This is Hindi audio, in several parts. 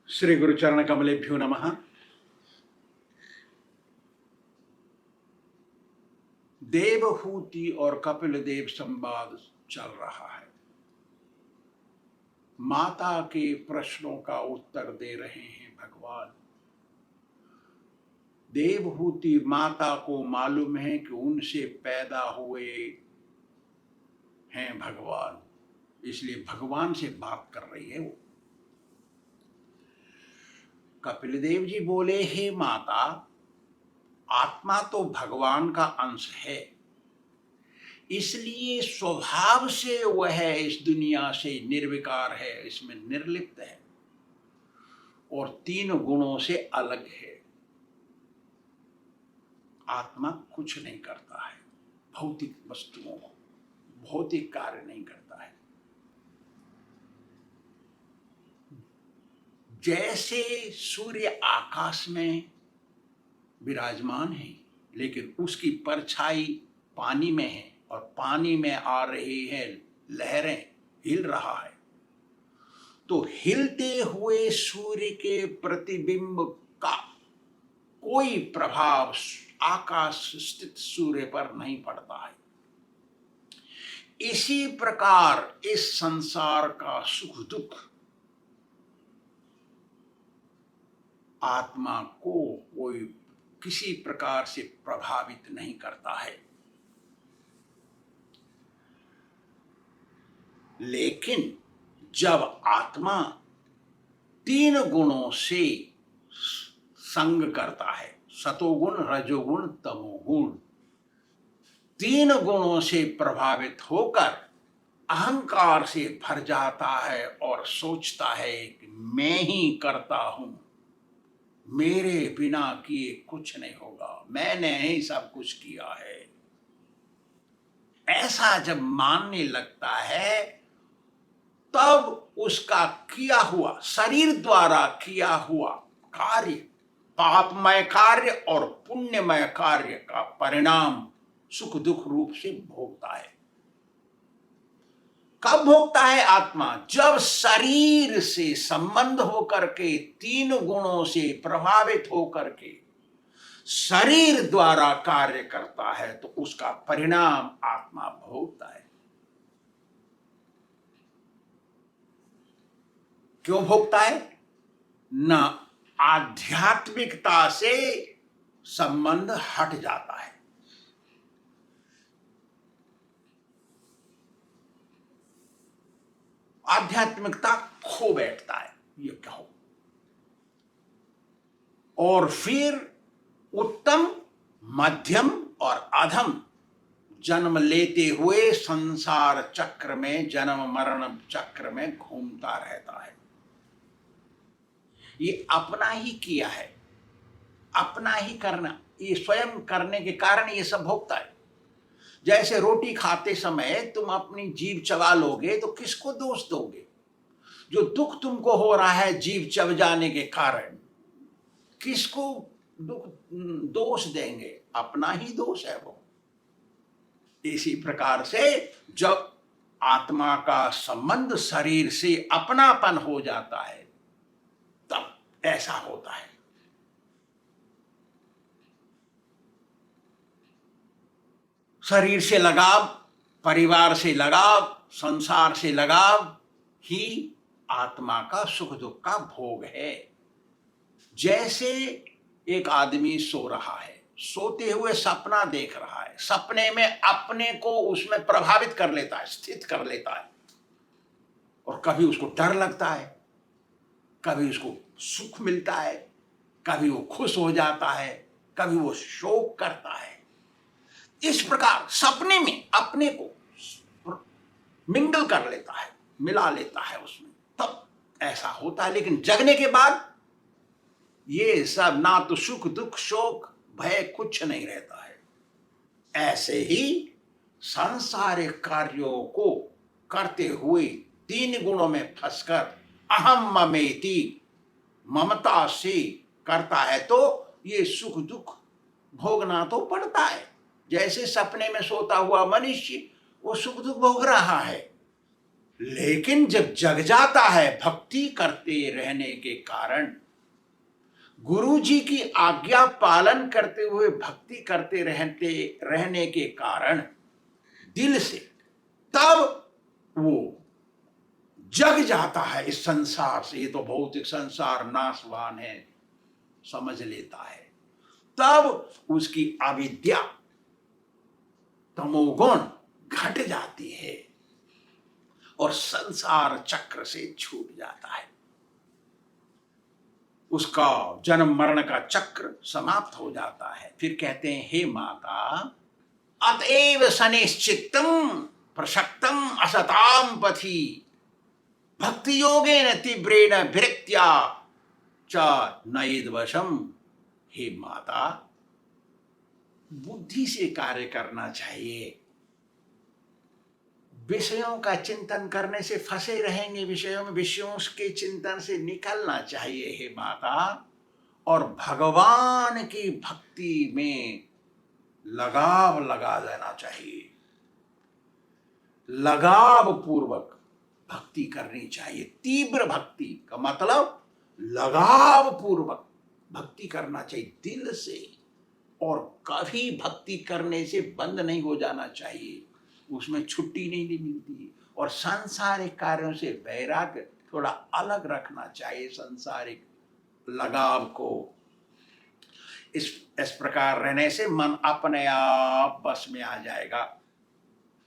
श्री गुरुचरण कमलेभ्यो नमः। देवहूति और कपिल देव संवाद चल रहा है। माता के प्रश्नों का उत्तर दे रहे हैं भगवान। देवहूति माता को मालूम है कि उनसे पैदा हुए हैं भगवान, इसलिए भगवान से बात कर रही है वो। कपिल देव जी बोले, हे माता, आत्मा तो भगवान का अंश है, इसलिए स्वभाव से वह इस दुनिया से निर्विकार है, इसमें निर्लिप्त है और तीन गुणों से अलग है। आत्मा कुछ नहीं करता है, भौतिक वस्तुओं को भौतिक कार्य नहीं करता है। जैसे सूर्य आकाश में विराजमान है, लेकिन उसकी परछाई पानी में है और पानी में आ रही है लहरें, हिल रहा है, तो हिलते हुए सूर्य के प्रतिबिंब का कोई प्रभाव आकाश स्थित सूर्य पर नहीं पड़ता है। इसी प्रकार इस संसार का सुख दुख आत्मा को कोई किसी प्रकार से प्रभावित नहीं करता है। लेकिन जब आत्मा तीन गुणों से संग करता है, सतोगुण, रजोगुण, तमोगुण, तीन गुणों से प्रभावित होकर अहंकार से भर जाता है और सोचता है कि मैं ही करता हूं, मेरे बिना किए कुछ नहीं होगा, मैंने ही सब कुछ किया है। ऐसा जब मानने लगता है, तब उसका किया हुआ, शरीर द्वारा किया हुआ कार्य, पापमय कार्य और पुण्यमय कार्य का परिणाम सुख दुख रूप से भोगता है। कब भोगता है आत्मा? जब शरीर से संबंध होकर के, तीन गुणों से प्रभावित होकर के शरीर द्वारा कार्य करता है, तो उसका परिणाम आत्मा भोगता है। क्यों भोगता है? न आध्यात्मिकता से संबंध हट जाता है, आध्यात्मिकता खो बैठता है, ये कहो, और फिर उत्तम, मध्यम और अधम जन्म लेते हुए संसार चक्र में, जन्म मरण चक्र में घूमता रहता है। ये अपना ही किया है, अपना ही करना, ये स्वयं करने के कारण ये सब भोगता है। जैसे रोटी खाते समय तुम अपनी जीभ चबा लोगे तो किसको दोष दोगे? जो दुख तुमको हो रहा है जीभ चब जाने के कारण, किसको दोष देंगे? अपना ही दोष है वो। इसी प्रकार से जब आत्मा का संबंध शरीर से अपनापन हो जाता है, तब ऐसा होता है। शरीर से लगाव, परिवार से लगाव, संसार से लगाव ही आत्मा का सुख दुख का भोग है। जैसे एक आदमी सो रहा है, सोते हुए सपना देख रहा है, सपने में अपने को उसमें प्रभावित कर लेता है, स्थित कर लेता है, और कभी उसको डर लगता है, कभी उसको सुख मिलता है, कभी वो खुश हो जाता है, कभी वो शोक करता है। इस प्रकार सपने में अपने को मिंगल कर लेता है, मिला लेता है उसमें, तब ऐसा होता है। लेकिन जगने के बाद ये सब ना तो सुख दुख शोक भय कुछ नहीं रहता है। ऐसे ही सांसारिक कार्यों को करते हुए तीन गुणों में फंसकर अहम ममेति ममता से करता है, तो ये सुख दुख भोगना तो पड़ता है। जैसे सपने में सोता हुआ मनुष्य वो सुख दुख भोग रहा है, लेकिन जब जग जाता है भक्ति करते रहने के कारण, गुरु जी की आज्ञा पालन करते हुए भक्ति करते रहने के कारण दिल से, तब वो जग जाता है इस संसार से। ये तो भौतिक संसार नाशवान है, समझ लेता है। तब उसकी अविद्या तमोगुण घट जाती है और संसार चक्र से छूट जाता है। उसका जन्म मरण का चक्र समाप्त हो जाता है। फिर कहते हैं, हे माता, अतएव सनिश्चित्तम प्रसक्तम असताम पथि भक्ति योगेन तीव्रेण विरक्त्या च नयेद्वशम। हे माता, बुद्धि से कार्य करना चाहिए। विषयों का चिंतन करने से फंसे रहेंगे, विषयों के चिंतन से निकलना चाहिए हे माता, और भगवान की भक्ति में लगाव लगा देना चाहिए। लगाव पूर्वक भक्ति करनी चाहिए। तीव्र भक्ति का मतलब लगाव पूर्वक भक्ति करना चाहिए दिल से, और कभी भक्ति करने से बंद नहीं हो जाना चाहिए, उसमें छुट्टी नहीं मिलती। और सांसारिक कार्यों से वैराग्य थोड़ा अलग रखना चाहिए, सांसारिक लगाव को। इस प्रकार रहने से मन अपने आप बस में आ जाएगा।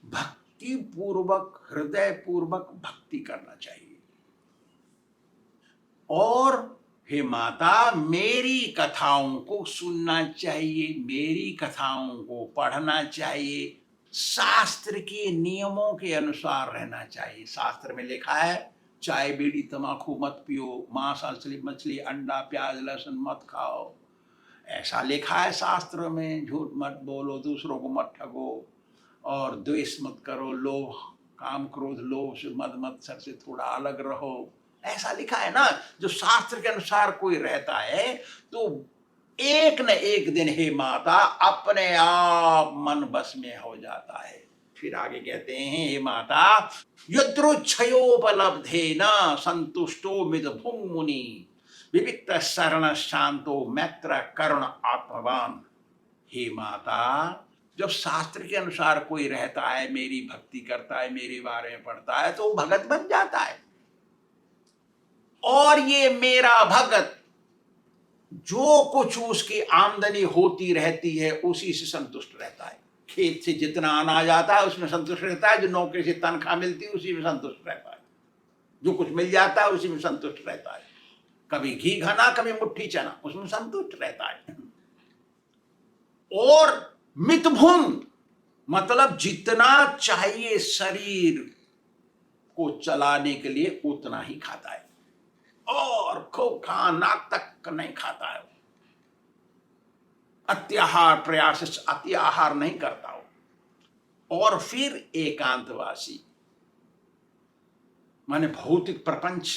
भक्ति पूर्वक, हृदय पूर्वक भक्ति करना चाहिए। और हे माता, मेरी कथाओं को सुनना चाहिए, मेरी कथाओं को पढ़ना चाहिए, शास्त्र के नियमों के अनुसार रहना चाहिए। शास्त्र में लिखा है, चाय बीड़ी तम्बाकू मत पियो, मांस मछली अंडा प्याज लहसुन मत खाओ, ऐसा लिखा है शास्त्र में। झूठ मत बोलो, दूसरों को मत ठगो, और द्वेष मत करो, लोभ काम क्रोध लोभ से मद मत्सर से थोड़ा अलग रहो, ऐसा लिखा है ना। जो शास्त्र के अनुसार कोई रहता है तो एक न एक दिन हे माता अपने आप मन बस में हो जाता है। फिर आगे कहते हैं, हे माता, यदृच्छयोपलब्धेन संतुष्टो मिदभुङ् मुनि विविक्त शरण शांतो मैत्र करुण आत्मवान। हे माता, जब शास्त्र के अनुसार कोई रहता है, मेरी भक्ति करता है, मेरे बारे में पढ़ता है, तो भगत बन जाता है। और ये मेरा भगत जो कुछ उसकी आमदनी होती रहती है उसी से संतुष्ट रहता है। खेत से जितना अनाज आता है उसमें संतुष्ट रहता है, जो नौकरी से तनख्वाह मिलती है उसी में संतुष्ट रहता है, जो कुछ मिल जाता है उसी में संतुष्ट रहता है। कभी घी घना, कभी मुट्ठी चना, उसमें संतुष्ट रहता है। और मितभुङ् मतलब जितना चाहिए शरीर को चलाने के लिए उतना ही खाता है, और खूब नाक तक नहीं खाता है। अत्याहार प्रयास से अति आहार नहीं करता हो। और फिर एकांतवासी माने भौतिक प्रपंच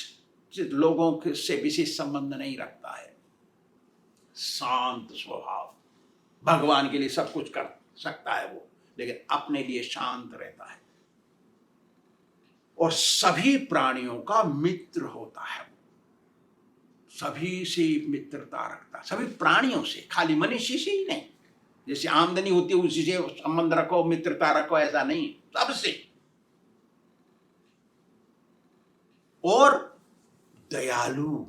लोगों से विशेष संबंध नहीं रखता है। शांत स्वभाव, भगवान के लिए सब कुछ कर सकता है वो, लेकिन अपने लिए शांत रहता है। और सभी प्राणियों का मित्र होता है, सभी से मित्रता रखता, सभी प्राणियों से, खाली मनुष्य से ही नहीं। जैसे आमदनी होती है उसी से संबंध रखो, मित्रता रखो, ऐसा नहीं, सबसे। और दयालु,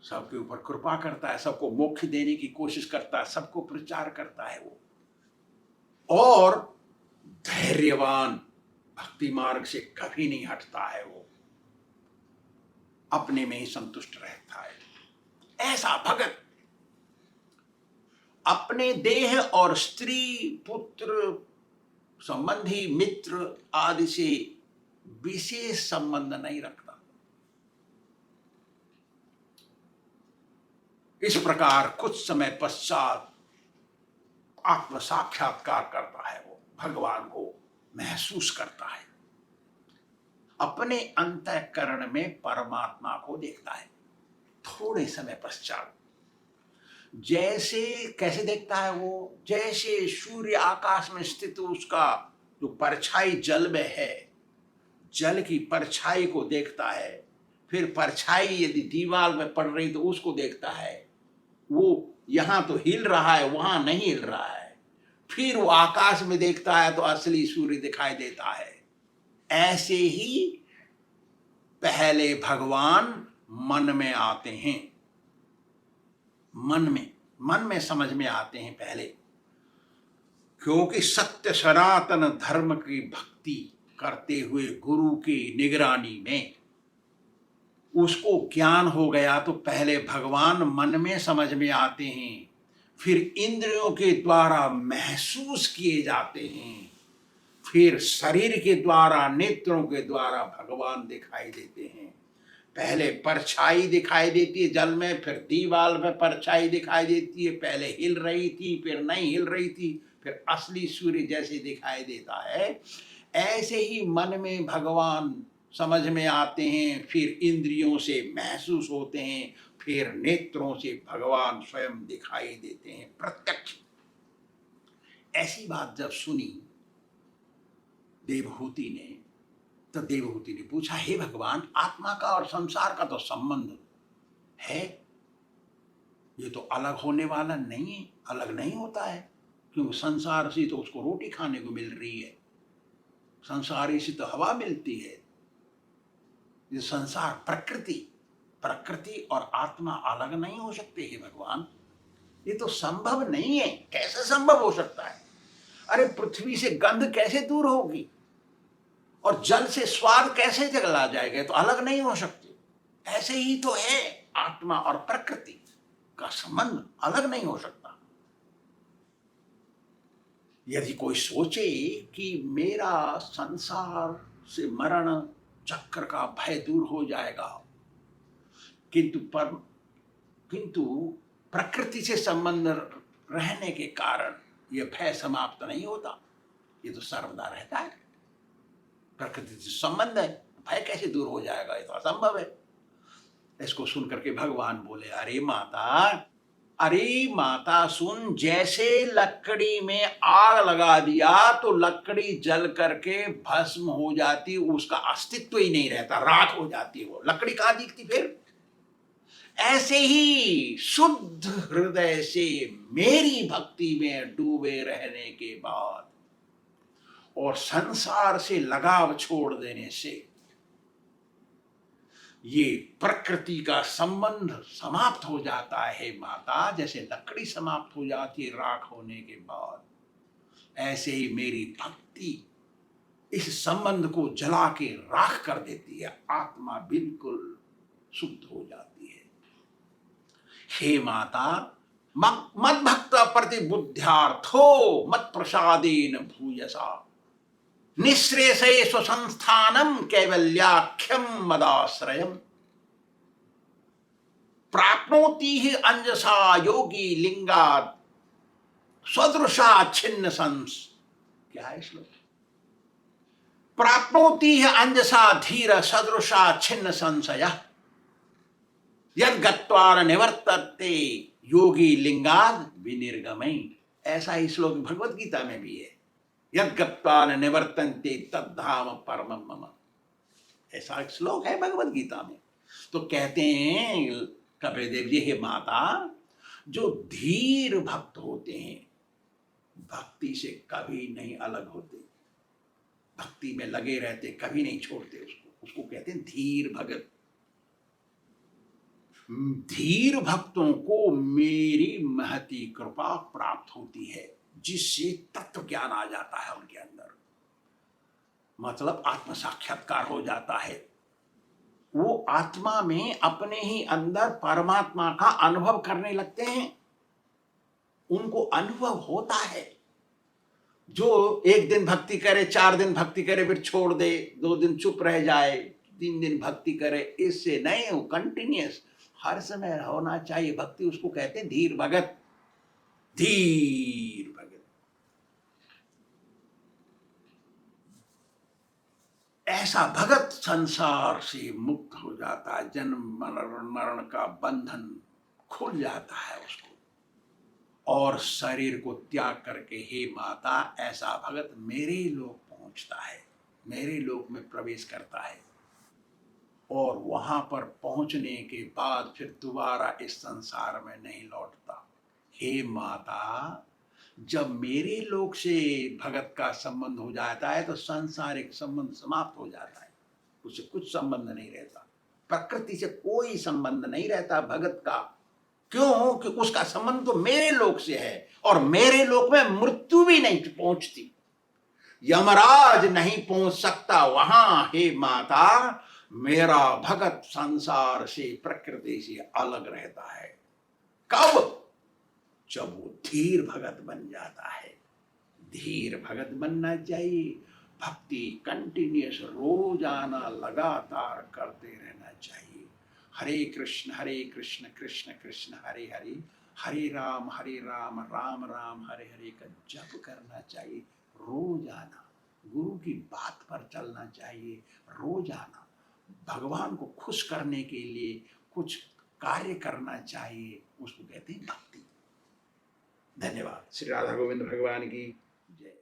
सबके ऊपर कृपा करता है, सबको मोक्ष देने की कोशिश करता है, सबको प्रचार करता है वो। और धैर्यवान, भक्ति मार्ग से कभी नहीं हटता है वो, अपने में ही संतुष्ट रहता है। ऐसा भगत अपने देह और स्त्री पुत्र संबंधी मित्र आदि से विशेष संबंध नहीं रखता। इस प्रकार कुछ समय पश्चात आत्म साक्षात्कार करता है, वो भगवान को महसूस करता है, अपने अंतःकरण में परमात्मा को देखता है। थोड़े समय पश्चात जैसे कैसे देखता है वो, जैसे सूर्य आकाश में स्थित उसका जो परछाई जल में है, जल की परछाई को देखता है, फिर परछाई यदि दीवार में पड़ रही तो उसको देखता है, वो यहाँ तो हिल रहा है वहां नहीं हिल रहा है, फिर वो आकाश में देखता है तो असली सूर्य दिखाई देता है। ऐसे ही पहले भगवान मन में आते हैं, मन में समझ में आते हैं पहले, क्योंकि सत्य सनातन धर्म की भक्ति करते हुए गुरु की निगरानी में उसको ज्ञान हो गया तो पहले भगवान मन में समझ में आते हैं, फिर इंद्रियों के द्वारा महसूस किए जाते हैं, फिर शरीर के द्वारा नेत्रों के द्वारा भगवान दिखाई देते हैं। पहले परछाई दिखाई देती है जल में, फिर दीवार में परछाई दिखाई देती है, पहले हिल रही थी फिर नहीं हिल रही थी, फिर असली सूर्य जैसे दिखाई देता है। ऐसे ही मन में भगवान समझ में आते हैं, फिर इंद्रियों से महसूस होते हैं, फिर नेत्रों से भगवान स्वयं दिखाई देते हैं प्रत्यक्ष। ऐसी बात जब सुनी देवहूति ने, तो देवहूति ने पूछा, हे भगवान, आत्मा का और संसार का तो संबंध है, ये तो अलग होने वाला नहीं है, अलग नहीं होता है, क्योंकि संसार से तो उसको रोटी खाने को मिल रही है, संसारी से तो हवा मिलती है। ये संसार प्रकृति और आत्मा अलग नहीं हो सकते हैं भगवान, ये तो संभव नहीं है। कैसे संभव हो सकता है? अरे पृथ्वी से गंध कैसे दूर होगी और जल से स्वाद कैसे चला जाएगा, तो अलग नहीं हो सकते। ऐसे ही तो है, आत्मा और प्रकृति का संबंध अलग नहीं हो सकता। यदि कोई सोचे कि मेरा संसार से मरण चक्र का भय दूर हो जाएगा, किंतु प्रकृति से संबंध रहने के कारण यह भय समाप्त नहीं होता, ये तो सर्वदा रहता है। प्रकृति से संबंध है, भय कैसे दूर हो जाएगा, ये तो असंभव है। इसको सुन करके भगवान बोले, अरे माता सुन, जैसे लकड़ी में आग लगा दिया तो लकड़ी जल करके भस्म हो जाती, उसका अस्तित्व ही नहीं रहता, राख हो जाती है, वो लकड़ी कहां दिखती फिर। ऐसे ही शुद्ध हृदय से मेरी भक्ति में डूबे रहने के बाद और संसार से लगाव छोड़ देने से ये प्रकृति का संबंध समाप्त हो जाता है माता। जैसे लकड़ी समाप्त हो जाती है राख होने के बाद, ऐसे ही मेरी भक्ति इस संबंध को जला के राख कर देती है, आत्मा बिल्कुल शुद्ध हो जाती है। हे माता, मद भक्त प्रतिबुद्ध्यार्थो मत प्रसादेन भूयसा निःश्रेषे स्वसंस्थानम कैवल्याख्यम मदाश्रयम प्राप्नोति ही अंजसा योगी लिंगाद सदृशा छिन्न संस। क्या है श्लोक? प्राप्नोति ही अंजसा धीर सदृशा छिन्न संशय यद गत्वा न निवर्तते योगी लिंगाद विनिर्गमय। ऐसा ही श्लोक भगवत गीता में भी है, यद गत्वा न निवर्तन्ते तद्धाम परमं मम। ऐसा एक श्लोक है भगवत गीता में। तो कहते हैं कपिलदेव जी, हे माता, जो धीर भक्त होते हैं भक्ति से कभी नहीं अलग होते, भक्ति में लगे रहते, कभी नहीं छोड़ते उसको कहते हैं धीर भगत। धीर भक्तों को मेरी महती कृपा प्राप्त होती है, जिससे तत्व ज्ञान आ जाता है उनके अंदर, मतलब आत्म साक्षात्कार हो जाता है। वो आत्मा में अपने ही अंदर परमात्मा का अनुभव करने लगते हैं, उनको अनुभव होता है। जो एक दिन भक्ति करे, 4 दिन भक्ति करे, फिर छोड़ दे, 2 दिन चुप रह जाए, 3 दिन भक्ति करे, इससे नहीं, वो कंटिन्यूअस हर समय होना चाहिए भक्ति। उसको कहते हैं धीर भगत, धीर भगत। ऐसा भगत संसार से मुक्त हो जाता है, जन्म मरण का बंधन खुल जाता है उसको, और शरीर को त्याग करके हे माता ऐसा भगत मेरे लोग पहुंचता है। मेरे लोक में प्रवेश करता है और वहां पर पहुंचने के बाद फिर दोबारा इस संसार में नहीं लौटता। हे माता, जब मेरे लोक से भगत का संबंध हो जाता है तो सांसारिक संबंध समाप्त हो जाता है, उससे कुछ संबंध नहीं रहता, प्रकृति से कोई संबंध नहीं रहता भगत का। क्यों? कि उसका संबंध तो मेरे लोक से है और मेरे लोक में मृत्यु भी नहीं पहुंचती, यमराज नहीं पहुंच सकता वहां। हे माता, मेरा भगत संसार से प्रकृति से अलग रहता है। कब? जब वो धीर भगत बन जाता है। धीर भगत बनना चाहिए, भक्ति कंटिन्यूअस रोजाना लगातार करते रहना चाहिए। हरे कृष्ण कृष्ण कृष्ण हरे हरे, हरे राम राम राम हरे हरे का जप करना चाहिए रोजाना। गुरु की बात पर चलना चाहिए रोजाना। भगवान को खुश करने के लिए कुछ कार्य करना चाहिए, उसको कहते हैं भक्ति। धन्यवाद। श्री राधा गोविंद भगवान की जय।